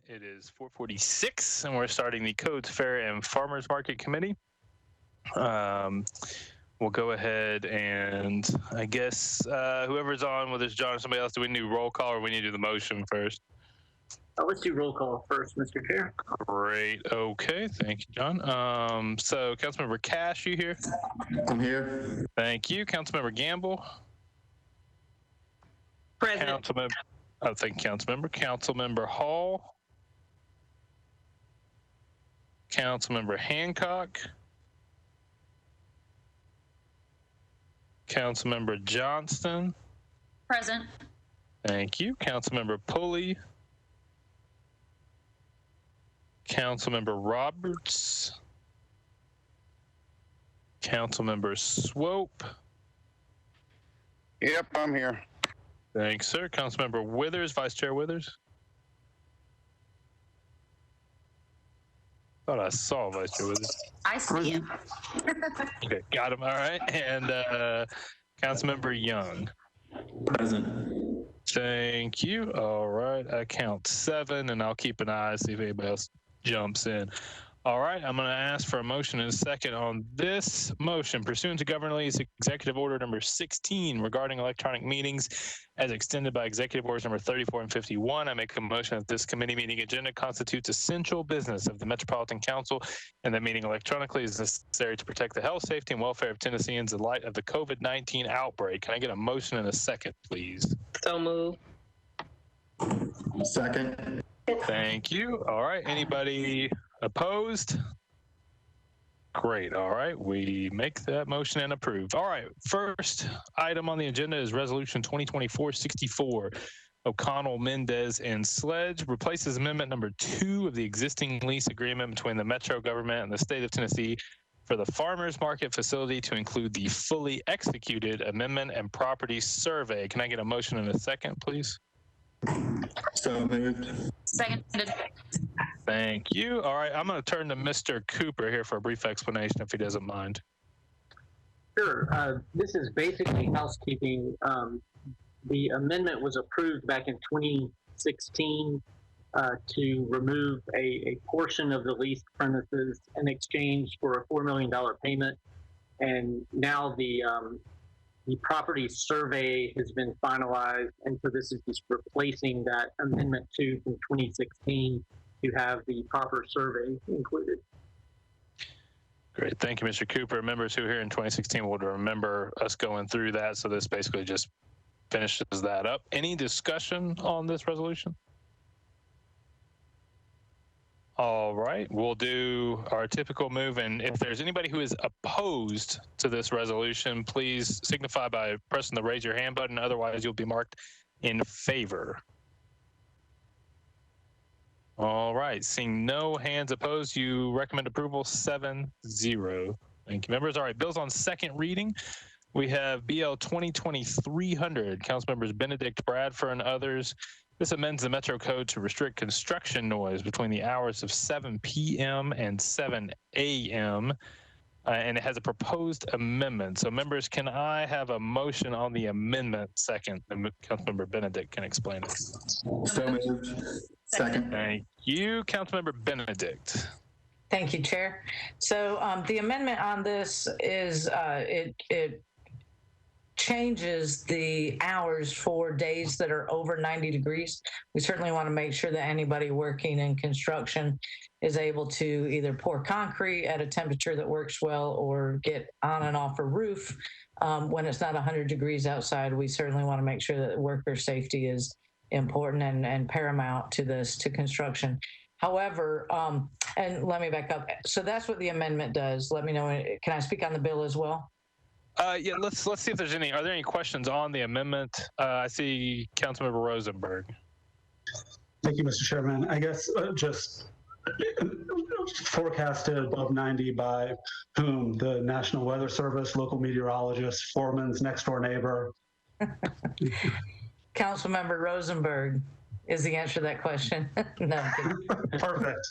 It is 4:46, and we're starting the Codes Fair and Farmers Market Committee. We'll go ahead and I guess whoever's on, whether it's John or somebody else, do we need roll call or we need to do the motion first? Let's do roll call first, Mr. Chair. Great. Okay. Thank you, John. So Councilmember Cash, you here? I'm here. Thank you. Councilmember Gamble. Present. Councilmember Hall. Councilmember Hancock. Councilmember Johnston. Present. Thank you. Councilmember Pulley. Councilmember Roberts. Councilmember Swope. Yep, I'm here. Thanks, sir. Councilmember Withers, Vice Chair Withers. Thought I saw Vice Chair Withers. I see him. Okay, got him. All right. And Councilmember Young. Present. Thank you. All right. I count 7, and I'll keep an eye, see if anybody else jumps in. All right. I'm going to ask for a motion in a second on this motion. Pursuant to Governor Lee's Executive Order number 16 regarding electronic meetings as extended by Executive Orders number 34 and 51, I make a motion that this committee meeting agenda constitutes essential business of the Metropolitan Council and that meeting electronically is necessary to protect the health, safety, and welfare of Tennesseans in light of the COVID-19 outbreak. Can I get a motion in a second, please? So move. Second. Thank you. All right. Anybody opposed? Great. All right. We make that motion and approve. All right. First item on the agenda is Resolution 2024-64. O'Connell, Mendez, and Sledge replaces Amendment number 2 of the existing lease agreement between the Metro government and the state of Tennessee for the farmers market facility to include the fully executed amendment and property survey. Can I get a motion in a second, please? So moved. Seconded. Thank you. All right, I'm going to turn to Mr. Cooper here for a brief explanation, if he doesn't mind. Sure. This is basically housekeeping. The amendment was approved back in 2016 to remove a portion of the leased premises in exchange for a $4 million payment. And now the property survey has been finalized, and so this is just replacing that Amendment 2 from 2016 to have the proper survey included. Great. Thank you, Mr. Cooper. Members who were here in 2016 will remember us going through that, so this basically just finishes that up. Any discussion on this resolution? All right, we'll do our typical move, and if there's anybody who is opposed to this resolution, please signify by pressing the raise your hand button. Otherwise, you'll be marked in favor. All right, seeing no hands opposed, you recommend approval 7-0. Thank you, members. All right, bills on second reading. We have BL 2020-300, Councilmembers Benedict, Bradford, and others. This amends the Metro Code to restrict construction noise between the hours of 7 p.m. and 7 a.m., and it has a proposed amendment. So, members, can I have a motion on the amendment second? And Councilmember Benedict can explain it. So moved. Second. Thank you. Councilmember Benedict. Thank you, Chair. So the amendment on this is it changes the hours for days that are over 90 degrees. We certainly want to make sure that anybody working in construction is able to either pour concrete at a temperature that works well or get on and off a roof when it's not 100 degrees outside. We certainly want to make sure that worker safety is important and paramount to construction. However, and let me back up. So that's what the amendment does. Let me know. Can I speak on the bill as well? Yeah, let's see if there's any. Are there any questions on the amendment? I see Councilmember Rosenberg. Thank you, Mr. Chairman. I guess just forecasted above 90 by whom? The National Weather Service, local meteorologist, foreman's next door neighbor. Councilmember Rosenberg is the answer to that question. No. Perfect.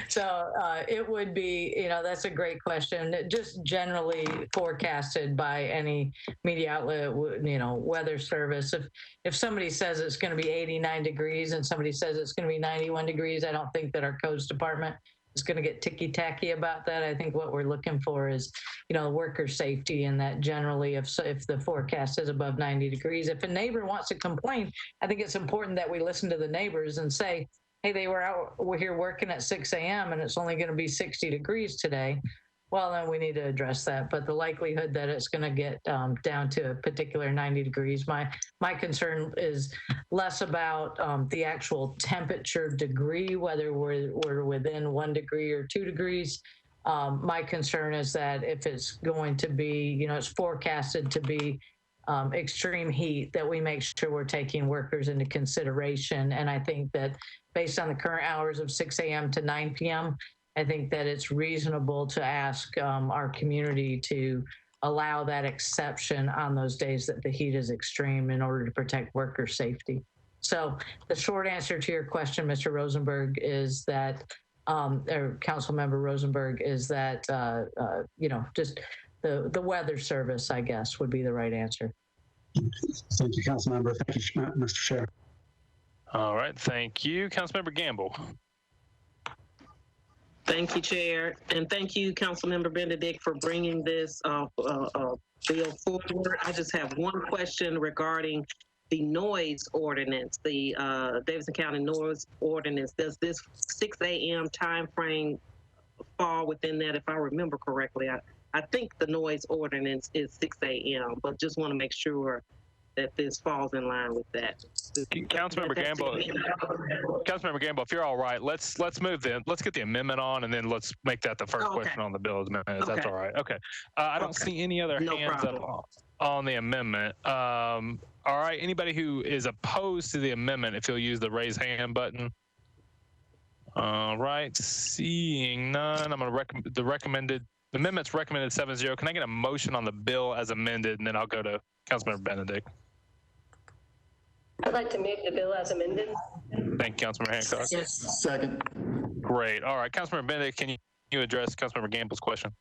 So it would be, that's a great question. Just generally forecasted by any media outlet, weather service. If somebody says it's going to be 89 degrees and somebody says it's going to be 91 degrees, I don't think that our codes department is going to get ticky-tacky about that. I think what we're looking for is, worker safety, and that generally if the forecast is above 90 degrees, if a neighbor wants to complain, I think it's important that we listen to the neighbors and say, hey, we're here working at 6 a.m. and it's only going to be 60 degrees today. Well, then we need to address that. But the likelihood that it's going to get down to a particular 90 degrees, my concern is less about the actual temperature degree, whether we're within 1 degree or 2 degrees. My concern is that if it's going to be, it's forecasted to be extreme heat, that we make sure we're taking workers into consideration. And I think that based on the current hours of 6 a.m. to 9 p.m., I think that it's reasonable to ask our community to allow that exception on those days that the heat is extreme in order to protect worker safety. So the short answer to your question, Mr. Rosenberg, is that, or Councilmember Rosenberg, is that, just the weather service, I guess, would be the right answer. Thank you, Councilmember. Thank you, Mr. Chair. All right, thank you. Councilmember Gamble. Thank you, Chair, and thank you, Councilmember Benedict, for bringing this bill forward. I just have one question regarding the noise ordinance, the Davidson County noise ordinance. Does this 6 a.m. time frame fall within that? If I remember correctly, I think the noise ordinance is 6 a.m., but just want to make sure that this falls in line with that. Councilmember Gamble, if you're all right, let's move let's get the amendment on, and then let's make that the first question on the bill. If that's all right. Okay. I don't see any other hands up on the amendment. All right. Anybody who is opposed to the amendment, if you'll use the raise hand button. All right. Seeing none, I'm going to recommend the amendment's recommended 7-0. Can I get a motion on the bill as amended, and then I'll go to Councilmember Benedict. I'd like to move the bill as amended. Thank you, Councilmember Hancock. Yes. Second. Great. All right, Councilmember Benedict, can you address Councilmember Gamble's question?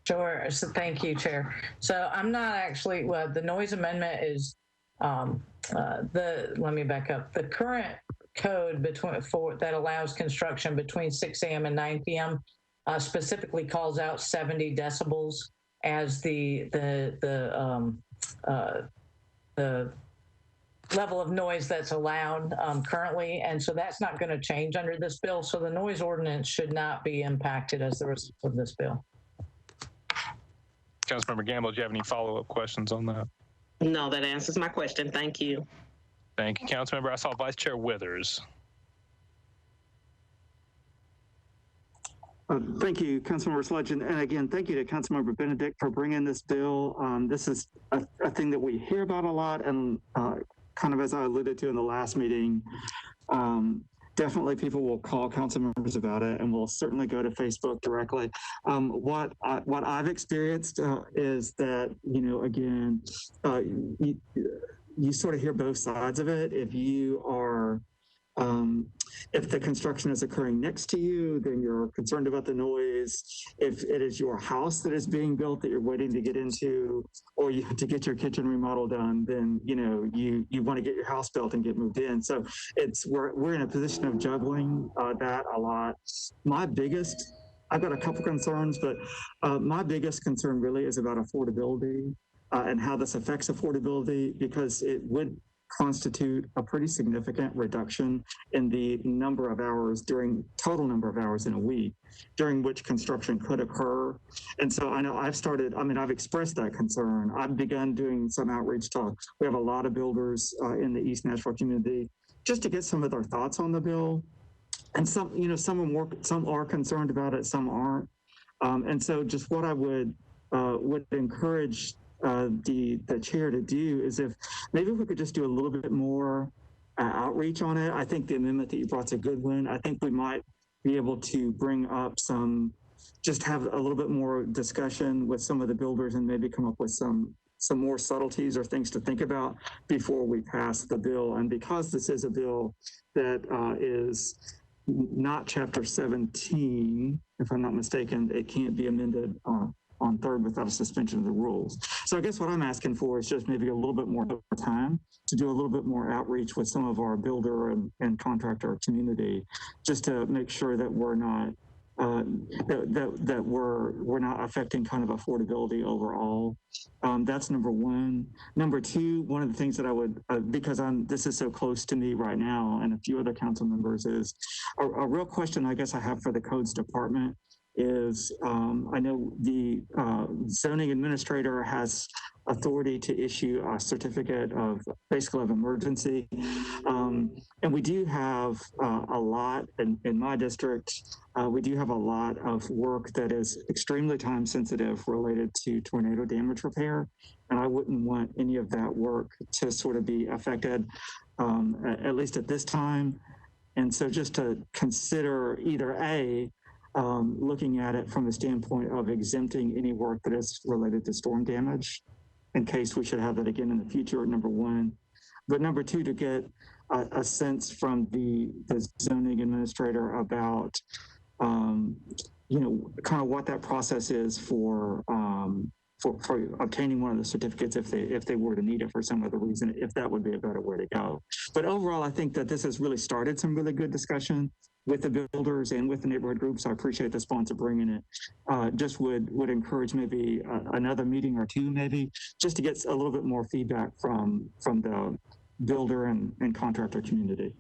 Sure. So thank you, Chair. So I'm not actually, the noise amendment is let me back up. The current code that allows construction between 6 a.m. and 9 p.m. Specifically calls out 70 decibels as the level of noise that's allowed currently, and so that's not going to change under this bill. So the noise ordinance should not be impacted as the result of this bill. Councilmember Gamble, do you have any follow-up questions on that? No, that answers my question. Thank you. Thank you, Councilmember. I saw Vice Chair Withers. Thank you, Councilmember Sledge, and again, thank you to Councilmember Benedict for bringing this bill. This is a thing that we hear about a lot, and kind of as I alluded to in the last meeting, definitely people will call council members about it, and we'll certainly go to Facebook directly. What I've experienced is that, again, you sort of hear both sides of it. If you are if the construction is occurring next to you, then you're concerned about the noise. If it is your house that is being built that you're waiting to get into, or you have to get your kitchen remodel done, then you want to get your house built and get moved in. So we're in a position of juggling that a lot. I've got a couple concerns, but my biggest concern really is about affordability and how this affects affordability, because it would constitute a pretty significant reduction in the total number of hours in a week during which construction could occur. And so I know I've expressed that concern. I've begun doing some outreach talks. We have a lot of builders in the East Nashville community just to get some of their thoughts on the bill. And some are concerned about it, some aren't. And so just what I would encourage the chair to do is if we could just do a little bit more outreach on it. I think the amendment that you brought is a good one. I think we might be able to bring up just have a little bit more discussion with some of the builders and maybe come up with some more subtleties or things to think about before we pass the bill. And because this is a bill that is not chapter 17, if I'm not mistaken, it can't be amended on third without a suspension of the rules. So I guess what I'm asking for is just maybe a little bit more time to do a little bit more outreach with some of our builder and contractor community, just to make sure that we're not that we're not affecting kind of affordability overall. That's number one. Number two, one of the things that I would, because this is so close to me right now and a few other council members, is a real question I guess I have for the codes department is, I know the zoning administrator has authority to issue a certificate of basically of emergency. And we do have a lot in my district, we do have a lot of work that is extremely time sensitive related to tornado damage repair. And I wouldn't want any of that work to sort of be affected, at least at this time. And so just to consider either A, looking at it from the standpoint of exempting any work that is related to storm damage, in case we should have that again in the future, number one. But number two, to get a sense from the zoning administrator about, you know, kind of what that process is for obtaining one of the certificates if they were to need it for some other reason, if that would be a better way to go. But overall, I think that this has really started some really good discussion with the builders and with the neighborhood groups. I appreciate the sponsor bringing it. Just would encourage maybe another meeting or two, maybe, just to get a little bit more feedback from the builder and contractor community.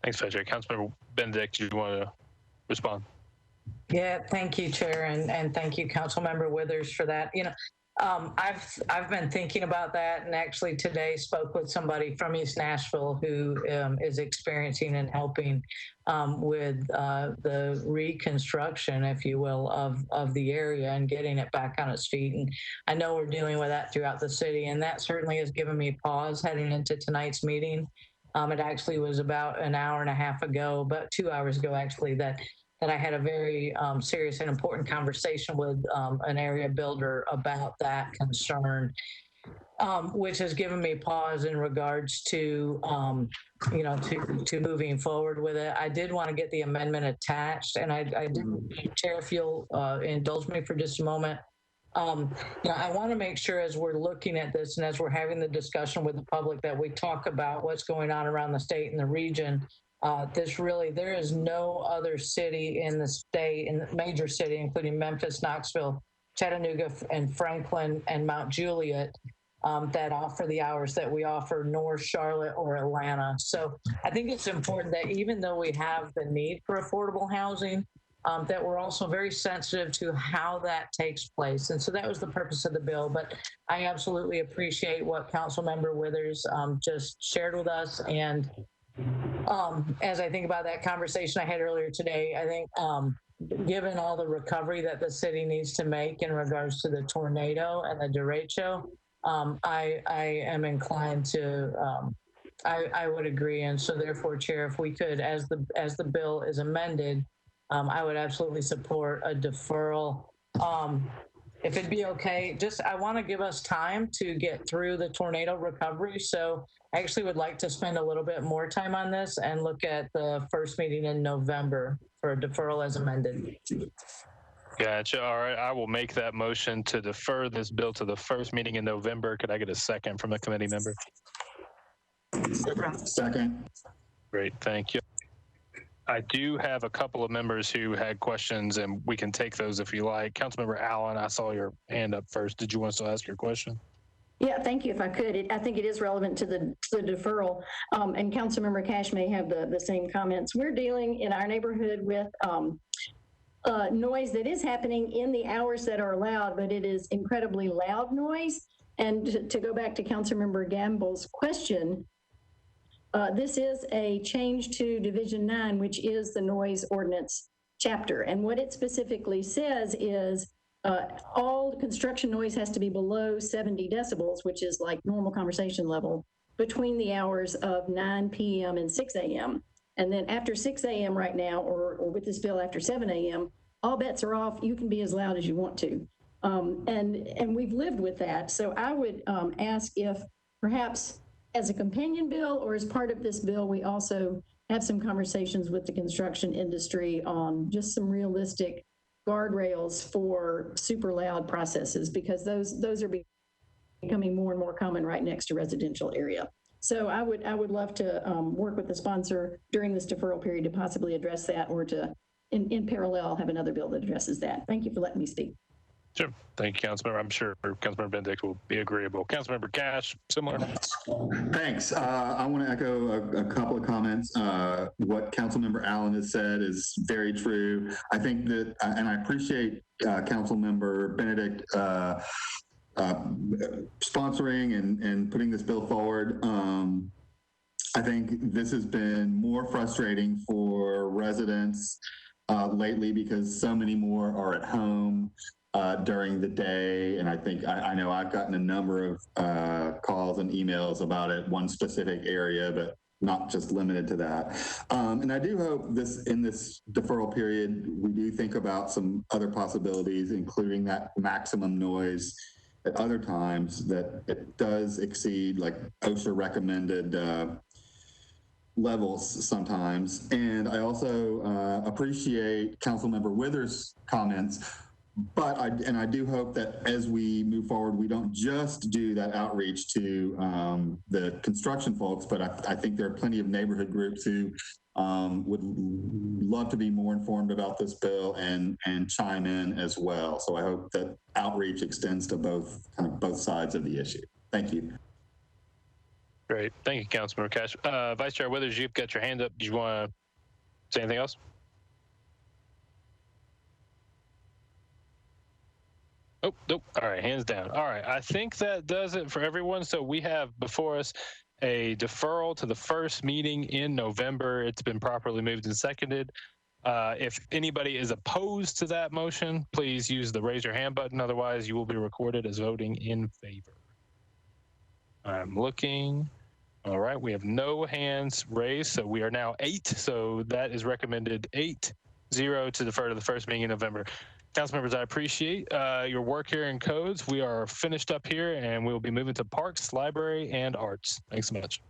Thanks, Patrick. Councilmember Benedict, you want to respond? Yeah, thank you, Chair, and thank you, Councilmember Withers, for that. You know, I've been thinking about that, and actually today spoke with somebody from East Nashville who is experiencing and helping with the reconstruction, if you will, of the area and getting it back on its feet. And I know we're dealing with that throughout the city, and that certainly has given me pause heading into tonight's meeting. It actually was about an hour and a half ago, about 2 hours ago, actually, that I had a very serious and important conversation with an area builder about that concern, which has given me pause in regards to, you know, to moving forward with it. I did want to get the amendment attached, and I did, Chair, if you'll indulge me for just a moment. You know, I want to make sure as we're looking at this and as we're having the discussion with the public that we talk about what's going on around the state and the region. There is no other city in the state, in the major city, including Memphis, Knoxville, Chattanooga, and Franklin, and Mount Juliet, that offer the hours that we offer, nor Charlotte or Atlanta. So I think it's important that even though we have the need for affordable housing, that we're also very sensitive to how that takes place. And so that was the purpose of the bill. But I absolutely appreciate what Councilmember Withers just shared with us. And as I think about that conversation I had earlier today, I think given all the recovery that the city needs to make in regards to the tornado and the derecho, I am inclined to, I would agree. And so therefore, Chair, if we could, as the bill is amended, I would absolutely support a deferral. If it'd be okay, I want to give us time to get through the tornado recovery. So I actually would like to spend a little bit more time on this and look at the first meeting in November for a deferral as amended. Gotcha. All right. I will make that motion to defer this bill to the first meeting in November. Could I get a second from a committee member? Second. Great. Thank you. I do have a couple of members who had questions, and we can take those if you like. Councilmember Allen, I saw your hand up first. Did you want to ask your question? Yeah, thank you. If I could, I think it is relevant to the deferral, and Councilmember Cash may have the same comments. We're dealing in our neighborhood with noise that is happening in the hours that are allowed, but it is incredibly loud noise. And to go back to Councilmember Gamble's question, this is a change to Division 9, which is the noise ordinance chapter. And what it specifically says is all construction noise has to be below 70 decibels, which is like normal conversation level, between the hours of 9 p.m. and 6 a.m. And then after 6 a.m. right now, or with this bill after 7 a.m., all bets are off. You can be as loud as you want to. And we've lived with that. So I would ask if perhaps as a companion bill or as part of this bill, we also have some conversations with the construction industry on just some realistic guardrails for super loud processes, because those are becoming more and more common right next to residential area. So I would love to work with the sponsor during this deferral period to possibly address that, or to in parallel have another bill that addresses that. Thank you for letting me speak. Sure. Thank you, Councilmember. I'm sure Councilmember Benedict will be agreeable. Councilmember Cash, similar. Thanks. I want to echo a couple of comments. What Councilmember Allen has said is very true. I think that, and I appreciate Councilmember Benedict sponsoring and putting this bill forward. I think this has been more frustrating for residents lately because so many more are at home during the day. And I think, I know I've gotten a number of calls and emails about it, one specific area, but not just limited to that. And I do hope in this deferral period, we do think about some other possibilities, including that maximum noise at other times that it does exceed like OSHA recommended levels sometimes. And I also appreciate Councilmember Withers' comments, but I do hope that as we move forward, we don't just do that outreach to the construction folks, but I think there are plenty of neighborhood groups who would love to be more informed about this bill and chime in as well. So I hope that outreach extends to both sides of the issue. Thank you. Great. Thank you, Councilmember Cash. Vice Chair Withers, you've got your hand up. Do you want to say anything else? Oh, nope. All right, hands down. All right, I think that does it for everyone. So we have before us a deferral to the first meeting in November. It's been properly moved and seconded. If anybody is opposed to that motion, please use the raise your hand button. Otherwise, you will be recorded as voting in favor. I'm looking. All right, we have no hands raised, so we are now 8. So that is recommended 8-0 to defer to the first meeting in November. Council members, I appreciate your work here in codes. We are finished up here, and we will be moving to parks, library, and arts. Thanks so much.